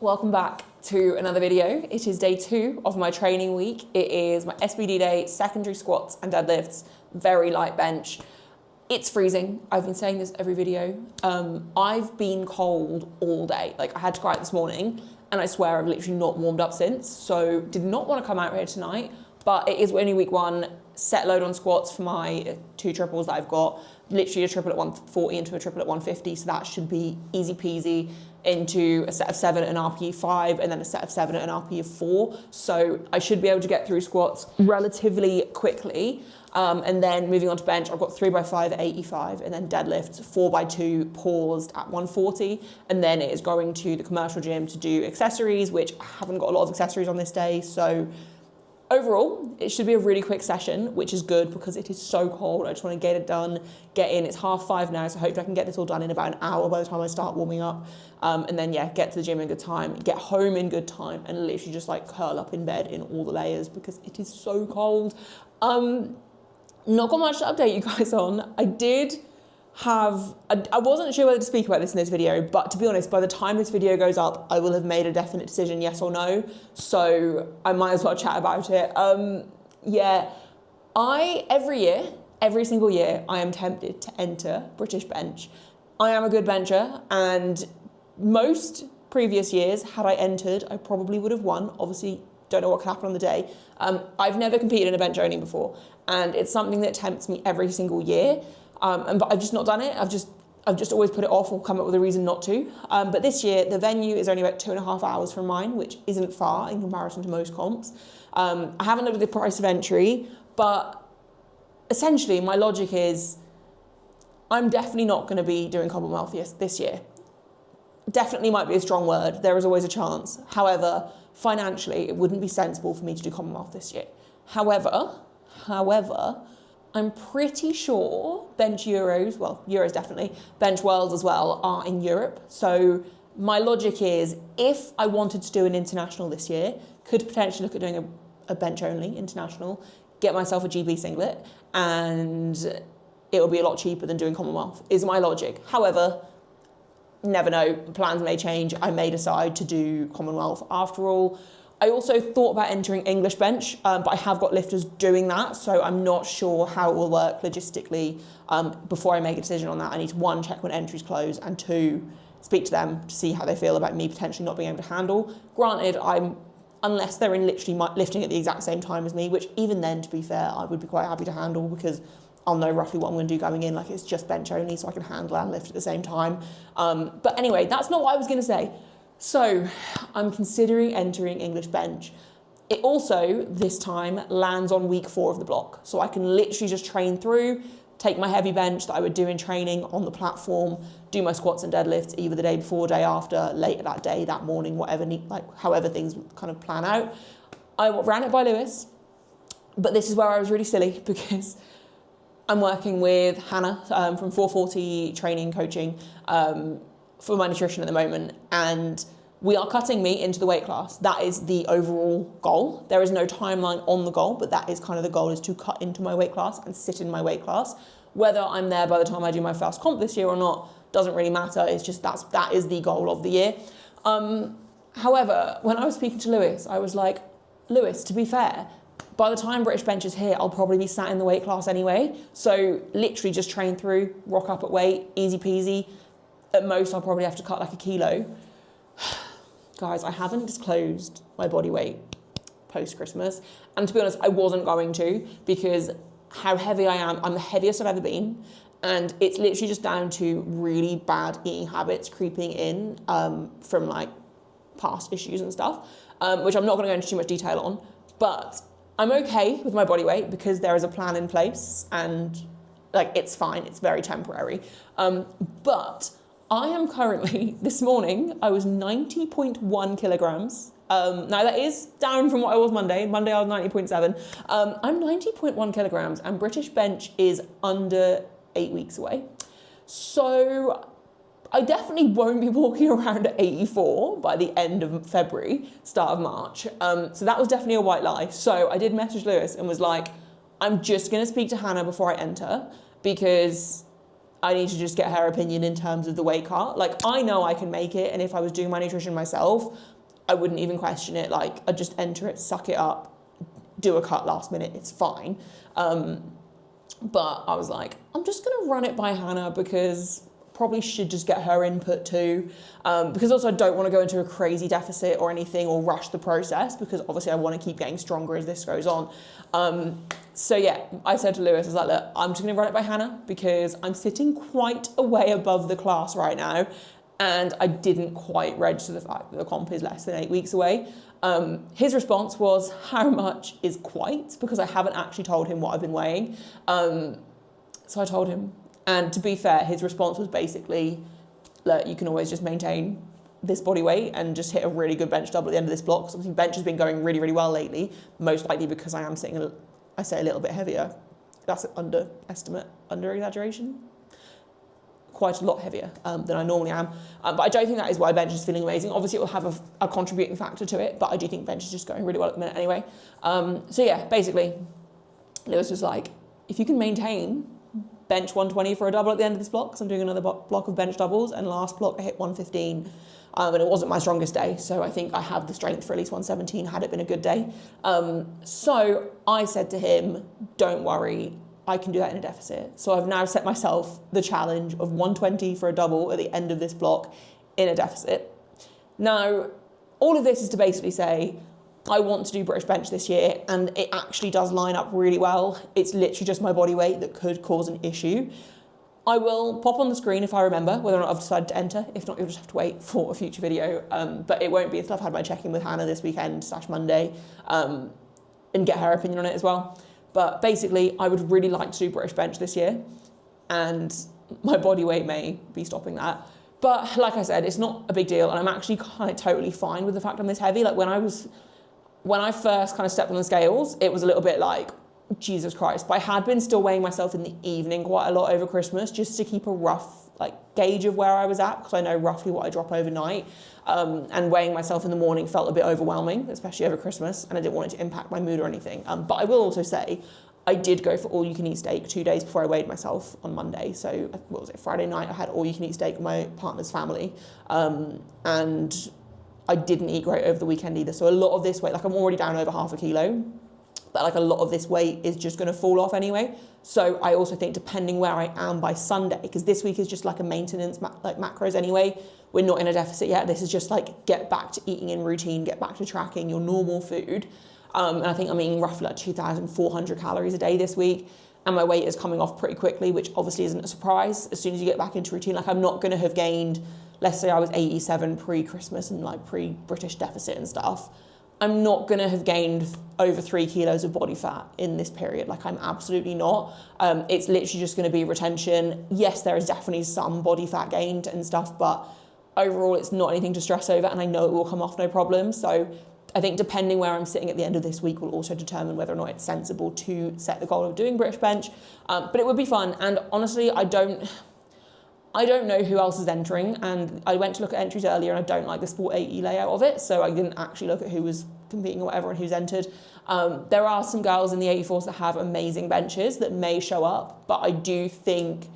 Welcome back to another video. It is day 2 of my training week. It is my SBD day, secondary squats and deadlifts, very light bench. It's freezing. I've been saying this every video. I've been cold all day. Like, I had to go out this morning and I swear I've literally not warmed up since. So did not want to come out here tonight, but it is only week 1. Set load on squats for my 2 triples that I've got. Literally a triple at 140 into a triple at 150. So that should be easy peasy into a set of 7 at an RPE 5 and then a set of 7 at an RPE of 4. So I should be able to get through squats relatively quickly. And then moving on to bench, I've got 3x5 at 85 and then deadlifts 4x2 paused at 140. And then it is going to the commercial gym to do accessories, which I haven't got a lot of accessories on this day. So overall, it should be a really quick session, which is good because it is so cold. I just want to get it done, get in. It's 5:30 now, so hopefully I can get this all done in about an hour by the time I start warming up. And then, yeah, get to the gym in good time, get home in good time, and literally just like curl up in bed in all the layers because it is so cold. Not got much to update you guys on. I wasn't sure whether to speak about this in this video, but to be honest, by the time this video goes up, I will have made a definite decision, yes or no. So I might as well chat about it. Every single year, I am tempted to enter British bench. I am a good bencher, and most previous years, had I entered, I probably would have won. Obviously, don't know what could happen on the day. I've never competed in a bench only before, and it's something that tempts me every single year. But I've just not done it. I've just always put it off or come up with a reason not to. But this year, the venue is only about 2.5 hours from mine, which isn't far in comparison to most comps. I haven't looked at the price of entry, but essentially my logic is I'm definitely not going to be doing Commonwealth this year. Definitely might be a strong word. There is always a chance. However, financially, it wouldn't be sensible for me to do Commonwealth this year. However, I'm pretty sure bench Euros, well, Euros definitely, bench Worlds as well are in Europe. So my logic is if I wanted to do an international this year, could potentially look at doing a bench only international, get myself a GB singlet, and it'll be a lot cheaper than doing Commonwealth, is my logic. However, never know, plans may change. I may decide to do Commonwealth after all. I also thought about entering English bench, but I have got lifters doing that, so I'm not sure how it will work logistically. Before I make a decision on that, I need to 1, check when entries close, and 2, speak to them to see how they feel about me potentially not being able to handle. Granted, unless they're in literally lifting at the exact same time as me, which even then, to be fair, I would be quite happy to handle because I'll know roughly what I'm going to do going in. Like, it's just bench only, so I can handle and lift at the same time. But anyway, that's not what I was going to say. So I'm considering entering English bench. It also, this time, lands on week 4 of the block. So I can literally just train through, take my heavy bench that I would do in training on the platform, do my squats and deadlifts either the day before, day after, later that day, that morning, whatever, however things kind of plan out. I ran it by Lewis, but this is where I was really silly because I'm working with Hannah from 440 Training Coaching, for my nutrition at the moment, and we are cutting me into the weight class. That is the overall goal. There is no timeline on the goal, but that is kind of the goal, is to cut into my weight class and sit in my weight class. Whether I'm there by the time I do my first comp this year or not doesn't really matter. It's just that is the goal of the year. However, when I was speaking to Lewis, I was like, Lewis, to be fair, by the time British bench is here, I'll probably be sat in the weight class anyway. So literally just train through, rock up at weight, easy peasy. At most, I'll probably have to cut like 1 kilo. Guys, I haven't disclosed my body weight post-Christmas. And to be honest, I wasn't going to because how heavy I am, I'm the heaviest I've ever been. And it's literally just down to really bad eating habits creeping in from like past issues and stuff, which I'm not going to go into too much detail on. But I'm okay with my body weight because there is a plan in place and like it's fine. It's very temporary. But I am currently, this morning, I was 90.1 kilograms. Now that is down from what I was Monday. Monday I was 90.7. I'm 90.1 kilograms and British bench is under 8 weeks away. So I definitely won't be walking around at 84 by the end of February, start of March. So that was definitely a white lie. So I did message Lewis and was like, I'm just gonna speak to Hannah before I enter because I need to just get her opinion in terms of the weight cut. Like, I know I can make it, and if I was doing my nutrition myself, I wouldn't even question it. Like, I'd just enter it, suck it up, do a cut last minute, it's fine. But I was like, I'm just gonna run it by Hannah because probably should just get her input too. Because also I don't want to go into a crazy deficit or anything or rush the process, because obviously I want to keep getting stronger as this goes on. So yeah, I said to Lewis, I was like, look, I'm just gonna run it by Hannah because I'm sitting quite a way above the class right now. And I didn't quite register the fact that the comp is less than 8 weeks away. His response was, how much is quite? Because I haven't actually told him what I've been weighing. So I told him. And to be fair, his response was basically, look, you can always just maintain this body weight and just hit a really good bench double at the end of this block. Because obviously bench has been going really, really well lately, most likely because I am sitting, I say a little bit heavier. That's an underestimate, under exaggeration. Quite a lot heavier than I normally am. But I don't think that is why bench is feeling amazing. Obviously it will have a contributing factor to it, but I do think bench is just going really well at the minute anyway. So yeah, basically, Lewis was like, if you can maintain bench 120 for a double at the end of this block, because I'm doing another block of bench doubles, and last block I hit 115, and it wasn't my strongest day, so I think I have the strength for at least 117 had it been a good day. So I said to him, don't worry, I can do that in a deficit. So I've now set myself the challenge of 120 for a double at the end of this block in a deficit. Now, all of this is to basically say, I want to do British bench this year, and it actually does line up really well. It's literally just my body weight that could cause an issue. I will pop on the screen if I remember whether or not I've decided to enter. If not, you'll just have to wait for a future video. But it won't be until I've had my check-in with Hannah this weekend / Monday and get her opinion on it as well. But basically, I would really like to do British bench this year, and my body weight may be stopping that. But like I said, it's not a big deal, and I'm actually kind of totally fine with the fact I'm this heavy. Like when I first kind of stepped on the scales, it was a little bit like, Jesus Christ. But I had been still weighing myself in the evening quite a lot over Christmas, just to keep a rough gauge of where I was at, because I know roughly what I drop overnight. And weighing myself in the morning felt a bit overwhelming, especially over Christmas, and I didn't want it to impact my mood or anything. But I will also say, I did go for all-you-can-eat steak 2 days before I weighed myself on Monday. So what was it, Friday night, I had all-you-can-eat steak with my partner's family. And I didn't eat great over the weekend either. So a lot of this weight, I'm already down over half a kilo, but a lot of this weight is just gonna fall off anyway. So I also think depending where I am by Sunday, because this week is just a maintenance, macros anyway, we're not in a deficit yet. This is just get back to eating in routine, get back to tracking your normal food. And I think I'm eating roughly 2,400 calories a day this week. And my weight is coming off pretty quickly, which obviously isn't a surprise. As soon as you get back into routine, I'm not gonna have gained, let's say I was 87 pre-Christmas and pre-British deficit and stuff. I'm not gonna have gained over 3 kilos of body fat in this period. I'm absolutely not. It's literally just gonna be retention. Yes, there is definitely some body fat gained and stuff, but overall it's not anything to stress over, and I know it will come off no problem. So I think depending where I'm sitting at the end of this week will also determine whether or not it's sensible to set the goal of doing British bench. But it would be fun, and honestly, I don't know who else is entering, and I went to look at entries earlier and I don't like the Sport 80 layout of it, so I didn't actually look at who was competing or whatever and who's entered. There are some girls in the 84s that have amazing benches that may show up, but I do think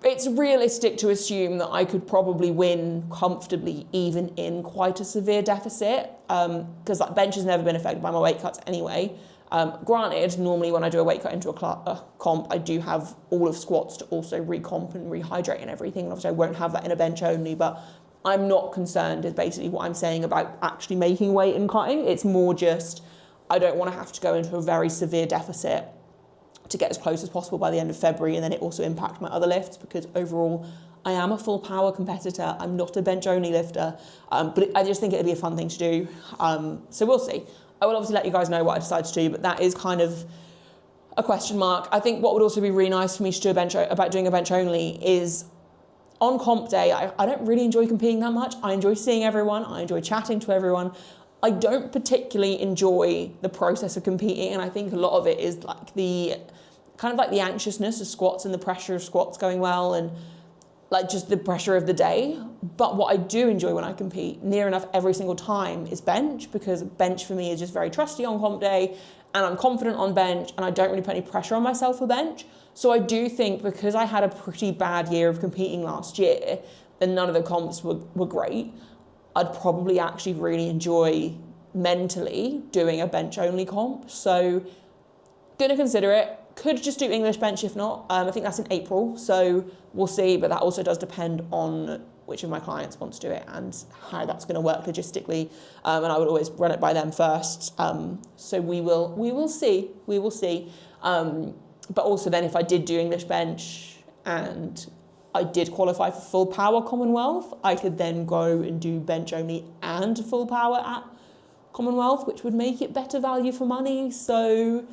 it's realistic to assume that I could probably win comfortably even in quite a severe deficit, because bench has never been affected by my weight cuts anyway. Granted, normally when I do a weight cut into a comp, I do have all of squats to also recomp and rehydrate and everything. And obviously I won't have that in a bench only, but I'm not concerned is basically what I'm saying about actually making weight and cutting. It's more just, I don't want to have to go into a very severe deficit to get as close as possible by the end of February, and then it also impact my other lifts, because overall I am a full power competitor. I'm not a bench only lifter, but I just think it'd be a fun thing to do. So we'll see. I will obviously let you guys know what I decide to do, but that is kind of a question mark. I think what would also be really nice for me to do about doing a bench only is on comp day, I don't really enjoy competing that much. I enjoy seeing everyone. I enjoy chatting to everyone. I don't particularly enjoy the process of competing, and I think a lot of it is the anxiousness of squats and the pressure of squats going well, and like just the pressure of the day. But what I do enjoy when I compete near enough every single time is bench, because bench for me is just very trusty on comp day, and I'm confident on bench, and I don't really put any pressure on myself for bench. So I do think, because I had a pretty bad year of competing last year and none of the comps were great, I'd probably actually really enjoy mentally doing a bench only comp. So gonna consider it. Could just do English bench if not. I think that's in April, so we'll see, but that also does depend on which of my clients want to do it and how that's going to work logistically, and I would always run it by them first. So we will see. But also then, if I did do English bench and I did qualify for full power Commonwealth, I could then go and do bench only and full power at Commonwealth, which would make it better value for money. So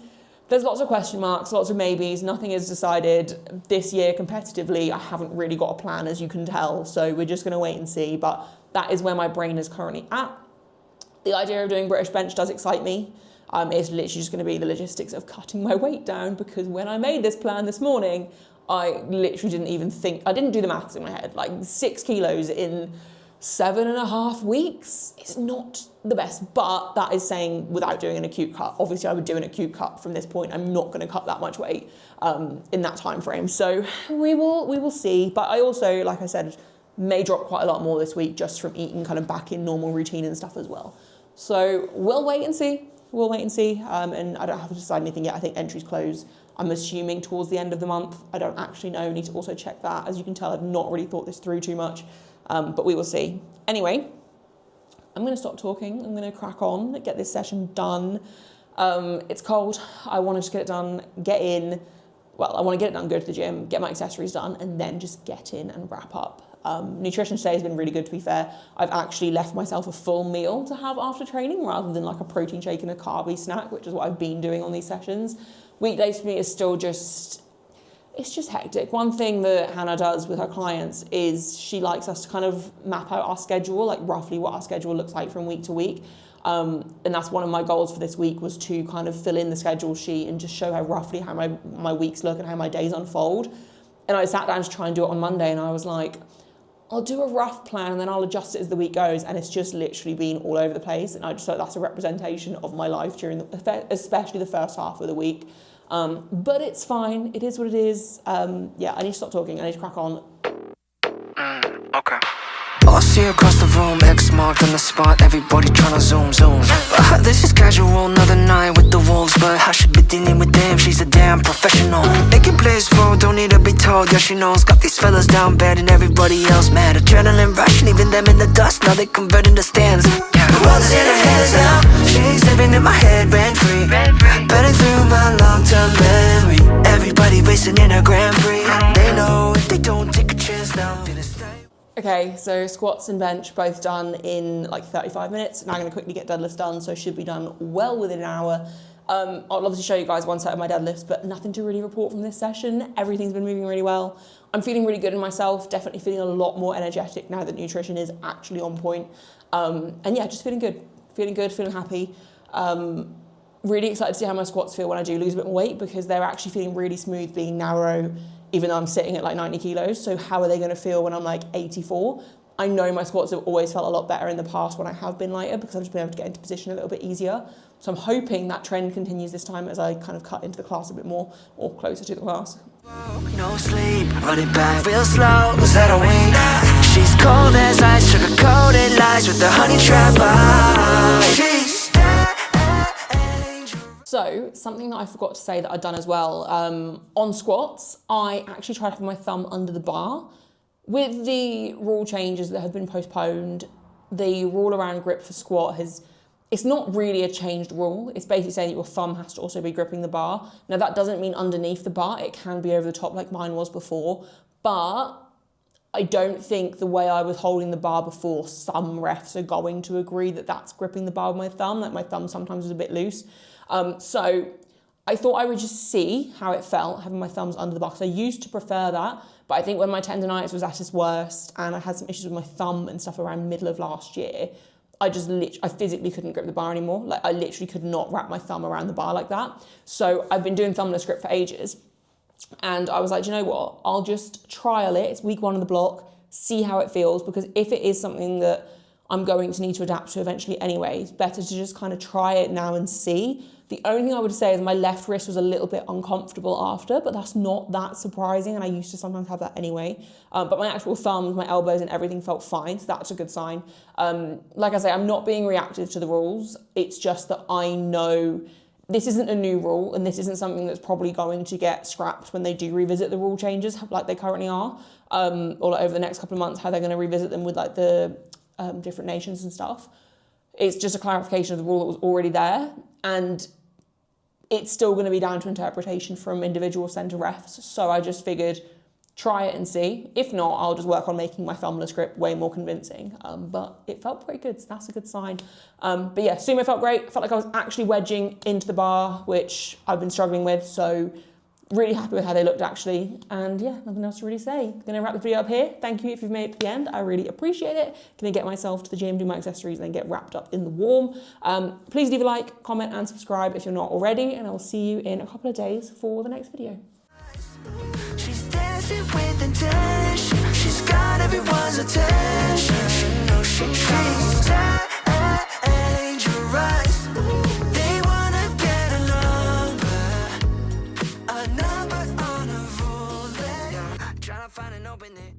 there's lots of question marks, lots of maybes, nothing is decided. This year competitively, I haven't really got a plan, as you can tell, so we're just gonna wait and see, but that is where my brain is currently at. The idea of doing British bench does excite me. It's literally just gonna be the logistics of cutting my weight down, because when I made this plan this morning, I literally didn't even think, I didn't do the maths in my head, like 6 kilos in 7.5 weeks is not the best, but that is saying without doing an acute cut. Obviously I would do an acute cut from this point. I'm not going to cut that much weight in that time frame. So we will see. But I also, like I said, may drop quite a lot more this week just from eating kind of back in normal routine and stuff as well. So we'll wait and see. And I don't have to decide anything yet. I think entries close, I'm assuming, towards the end of the month. I don't actually know. I need to also check that. As you can tell, I've not really thought this through too much. But we will see. Anyway, I'm going to stop talking. I'm going to crack on, get this session done. It's cold. I want to just get it done, I want to get it done, go to the gym, get my accessories done, and then just get in and wrap up. Nutrition today has been really good, to be fair. I've actually left myself a full meal to have after training rather than like a protein shake and a carby snack, which is what I've been doing on these sessions. Weekdays for me is still it's just hectic. One thing that Hannah does with her clients is she likes us to kind of map out our schedule, like roughly what our schedule looks like from week to week. And that's one of my goals for this week, was to kind of fill in the schedule sheet and just show her roughly how my weeks look and how my days unfold. And I sat down to try and do it on Monday, and I was like, I'll do a rough plan and then I'll adjust it as the week goes. And it's just literally been all over the place. And I just thought that's a representation of my life during especially the first half of the week. But it's fine. It is what it is. I need to stop talking. I need to crack on. Okay. I see across the room, X marked on the spot, everybody tryna zoom. But this is casual, another night with the wolves, but I should be dealing with them, she's a damn professional. Making plays for, don't need to be told, yeah she knows. Got these fellas down bad and everybody else mad. Adrenaline rush, leaving them in the dust, now they converting the stands. Roses in her hands now, she's living in my head rent free, burning through my long-term memory. Everybody racing in a Grand Prix, they know if they don't take a chance now. Okay, so squats and bench both done in like 35 minutes. Now I'm going to quickly get deadlifts done, so should be done well within an hour. I'll obviously show you guys one set of my deadlifts, but nothing to really report from this session. Everything's been moving really well. I'm feeling really good in myself, definitely feeling a lot more energetic now that nutrition is actually on point. And yeah, just feeling good, feeling happy. Really excited to see how my squats feel when I do lose a bit more weight, because they're actually feeling really smooth, being narrow, even though I'm sitting at like 90 kilos. So how are they going to feel when I'm like 84? I know my squats have always felt a lot better in the past when I have been lighter, because I've just been able to get into position a little bit easier. So I'm hoping that trend continues this time as I kind of cut into the class a bit more, or closer to the class. No sleep, running back real slow, was that a wing? She's cold as ice, sugar-coated lies with the honey trap eyes. So, something that I forgot to say that I'd done as well, on squats, I actually tried having my thumb under the bar. With the rule changes that have been postponed, the rule around grip for squat it's not really a changed rule. It's basically saying that your thumb has to also be gripping the bar. Now, that doesn't mean underneath the bar. It can be over the top like mine was before, but I don't think the way I was holding the bar before, some refs are going to agree that that's gripping the bar with my thumb, like my thumb sometimes was a bit loose. So I thought I would just see how it felt having my thumbs under the bar, because I used to prefer that, but I think when my tendonitis was at its worst and I had some issues with my thumb and stuff around middle of last year, I physically couldn't grip the bar anymore. Like, I literally could not wrap my thumb around the bar like that. So I've been doing thumbless grip for ages. And I was like, do you know what? I'll just trial it. It's week 1 on the block, see how it feels, because if it is something that I'm going to need to adapt to eventually anyway, it's better to just kind of try it now and see. The only thing I would say is my left wrist was a little bit uncomfortable after, but that's not that surprising, and I used to sometimes have that anyway. But my actual thumbs, my elbows and everything felt fine, so that's a good sign. Like I say, I'm not being reactive to the rules. It's just that I know this isn't a new rule, and this isn't something that's probably going to get scrapped when they do revisit the rule changes like they currently are, or like over the next couple of months, how they're going to revisit them with like the different nations and stuff. It's just a clarification of the rule that was already there, and it's still going to be down to interpretation from individual centre refs. So I just figured, try it and see. If not, I'll just work on making my thumbless grip way more convincing. But it felt pretty good, so that's a good sign. But yeah, sumo felt great. Felt like I was actually wedging into the bar, which I've been struggling with. So really happy with how they looked actually. And yeah, nothing else to really say. Gonna wrap the video up here. Thank you if you've made it to the end. I really appreciate it. Gonna get myself to the gym, do my accessories, and then get wrapped up in the warm. Please leave a like, comment, and subscribe if you're not already. And I will see you in a couple of days for the next video. She's dancing with intention. She's got everyone's attention. She's dangerous. They wanna get a number on a roulette. Tryna find an opening.